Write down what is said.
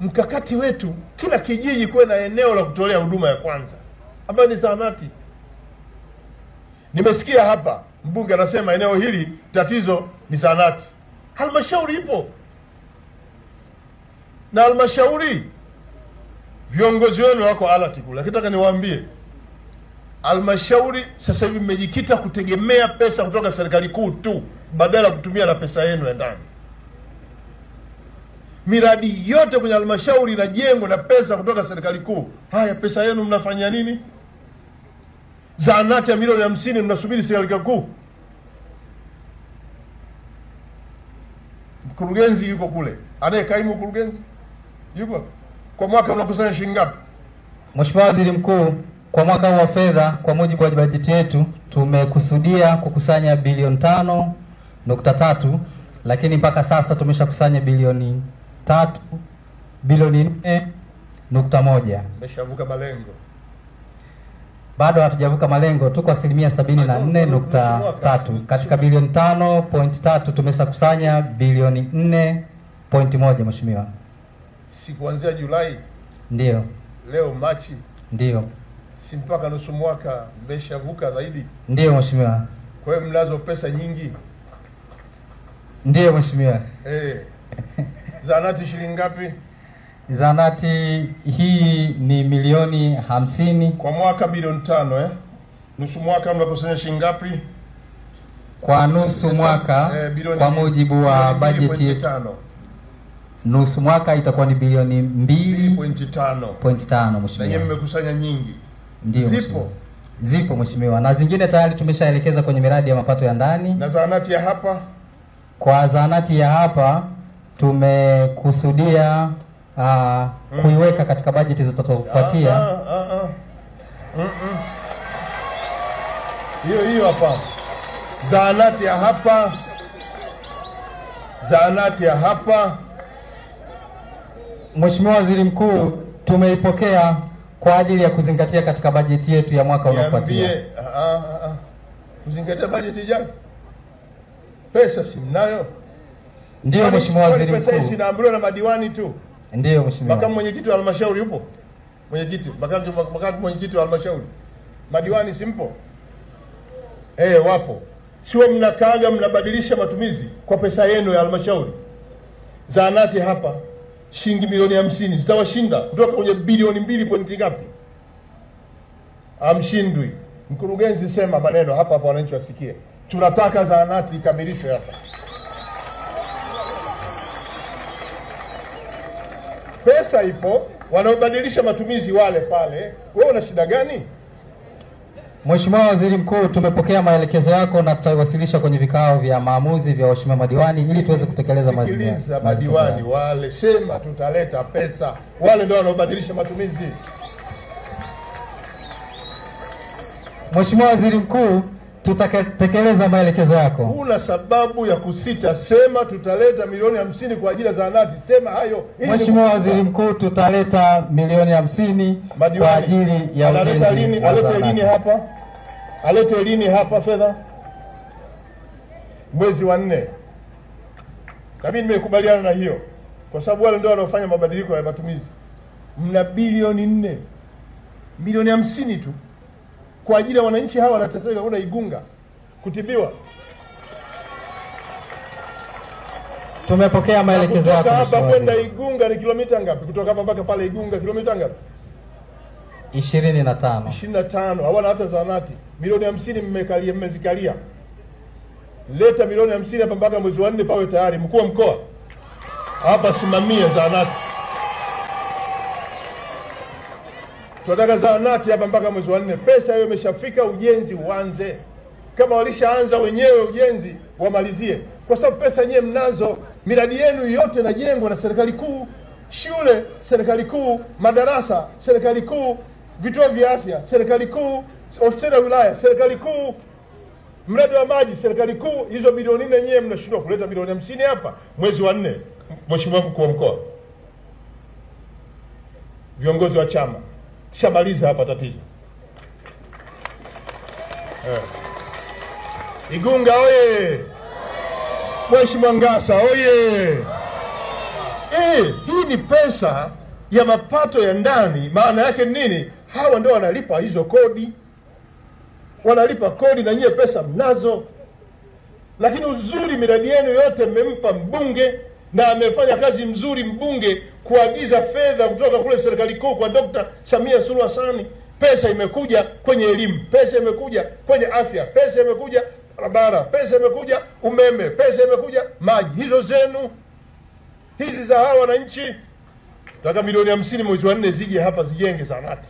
mkakati wetu kila kijiji kuwe na eneo la kutolea huduma ya kwanza ambayo ni zahanati. Nimesikia hapa mbunge anasema eneo hili tatizo ni zahanati. Halmashauri ipo. Na halmashauri viongozi wenu wako alati kule. Nataka niwaambie halmashauri sasa hivi mmejikita kutegemea pesa kutoka serikali kuu tu badala ya kutumia na pesa yenu ya ndani. Miradi yote kwenye halmashauri inajengwa na pesa kutoka serikali kuu. Haya, pesa yenu mnafanya nini? Zahanati ya milioni 50 mnasubiri serikali kuu. Mkurugenzi yuko kule. Anayekaimu mkurugenzi yuko. Kwa mwaka mnakusanya shilingi ngapi? Mheshimiwa Waziri Mkuu, kwa mwaka wa fedha kwa mujibu wa bajeti yetu tumekusudia kukusanya bilioni 5.3, lakini mpaka sasa tumeshakusanya bilioni 4.1. Mmeshavuka malengo. Bado hatujavuka malengo, tuko 74.3. Katika bilioni 5.3 tumeshakusanya bilioni 4.1 Mheshimiwa. Si kuanzia Julai? Ndio. Leo Machi? Ndio. Si mpaka nusu mwaka mmeshavuka zaidi? Ndio Mheshimiwa. Kwa hiyo mnazo pesa nyingi? Ndio Mheshimiwa. Zahanati shilingi ngapi? Zahanati hii ni milioni 50. Kwa mwaka bilioni 5 Nusu mwaka mnakusanya shilingi ngapi? Kwa nusu mwaka kwa mujibu wa bajeti yetu nusu mwaka itakuwa ni bilioni 2.5 Mheshimiwa. Na mmekusanya nyingi. Ndio Mheshimiwa. Zipo Mheshimiwa, na zingine tayari tumeshaelekeza kwenye miradi ya mapato ya ndani. Na zahanati ya hapa? Kwa zahanati ya hapa tumekusudia kuiweka katika bajeti zitakazofuatia. Hiyo hapa. Zahanati ya hapa. Zahanati ya hapa. Mheshimiwa Waziri Mkuu, tumeipokea kwa ajili ya kuzingatia katika bajeti yetu ya mwaka unaofuatia. Kuzingatia bajeti gani? Pesa si mnayo? Ndio Mheshimiwa Waziri Mkuu. Pesa hizi inaambiwa na madiwani tu. Ndio Mheshimiwa. Makamu mwenyekiti wa halmashauri yupo? Makamu mwenyekiti wa halmashauri. Madiwani simpo? Wapo. Sio mnakaaga mnabadilisha matumizi kwa pesa yenu ya halmashauri. Zahanati hapa shilingi milioni 50 zitawashinda kutoka kwenye bilioni 2 ngapi? Amshindwi. Mkurugenzi, sema maneno hapa wananchi wasikie. Tunataka zahanati ikamilishwe hapa. Pesa ipo, wanaobadilisha matumizi wale pale. Wewe una shida gani? Mheshimiwa Waziri Mkuu, tumepokea maelekezo yako na tutaiwasilisha kwenye vikao vya maamuzi vya waheshimiwa madiwani ili tuweze kutekeleza maazimio. Sikiliza madiwani wale, sema tutaleta pesa. Wale ndio wanaobadilisha matumizi. Mheshimiwa Waziri Mkuu, tutatekeleza maelekezo yako. Una sababu ya kusita, sema tutaleta milioni 50 kwa ajili ya zahanati. Sema hayo. Mheshimiwa Waziri Mkuu, tutaleta milioni 50 kwa ajili ya ujenzi. Alete lini hapa? Alete lini hapa fedha? Mwezi wa 4. Na mimi nimekubaliana na hiyo. Kwa sababu wale ndio wanaofanya mabadiliko ya matumizi. Mna bilioni 4. Milioni 50 tu kwa ajili ya wananchi hawa wanateseka kwenda Igunga kutibiwa. Tumepokea maelekezo yako. Kutoka hapa kwenda Igunga ni kilomita ngapi? Kutoka hapa mpaka pale Igunga kilomita ngapi? 25. 25. Hawana hata zahanati. Milioni 50 mmezikalia. Leta milioni 50 hapa mpaka mwezi wa 4 pawe tayari. Mkuu wa mkoa hapa simamia zahanati. Tunataka zahanati hapa mpaka mwezi wa 4. Pesa hiyo imeshafika, ujenzi uanze. Kama walishaanza wenyewe ujenzi wamalizie. Kwa sababu pesa nyewe mnazo, miradi yenu yote inajengwa na serikali kuu. Shule serikali kuu, madarasa serikali kuu, vituo vya afya serikali kuu, hospitali ya wilaya serikali kuu, mradi wa maji serikali kuu. Hizo bilioni 4 nyewe mnashindwa kuleta bilioni 50 hapa mwezi wa 4. Mheshimiwa mkuu wa mkoa, viongozi wa chama, shamaliza hapa tatizo. Igunga oye! Mheshimiwa Ngasa oye! Hii ni pesa ya mapato ya ndani. Maana yake nini? Hawa ndio wanalipa hizo kodi, wanalipa kodi na nyie pesa mnazo. Lakini uzuri, miradi yenu yote mmempa mbunge, na amefanya kazi mzuri mbunge kuagiza fedha kutoka kule serikali kuu kwa Dr. Samia Suluhu Hassan. Pesa imekuja kwenye elimu, pesa imekuja kwenye afya, pesa imekuja barabara, pesa imekuja umeme, pesa imekuja maji. Hizo zenu, hizi za hawa wananchi. Nataka milioni 50 mwezi wa 4 zije hapa zijenge zahanati.